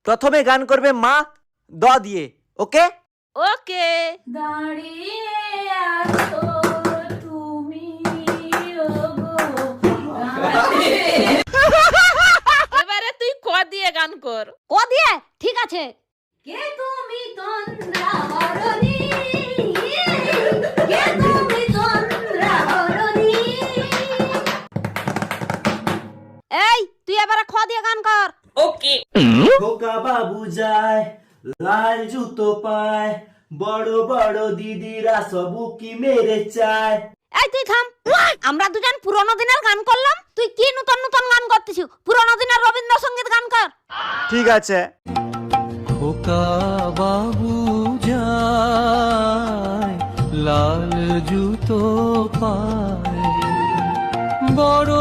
প্রথমে গান করবে মা দ দিয়ে, ওকে? ওকে। দাঁড়িয়ে আছো তুমি ওগো। এবারে তুই ক দিয়ে গান কর। ক দিয়ে? ঠিক আছে। কে তুমি তন্দ্রা হরণী, কে তুমি তন্দ্রা হরণী। এই তুই এবারে খ দিয়ে গান কর। ওকে। খোকা বাবু যায়, লাল জুতো পায়, বড় বড় দিদিরা সবু কি মেরে চায়। এই তুই থাম। আমরা দুজন পুরোনো দিনের গান করলাম, তুই কি নতুন নতুন গান করতেছিস? পুরোনো দিনের রবীন্দ্রসঙ্গীত গান কর। ঠিক আছে। খোকা বাবু যায়, লাল জুতো পায়, বড়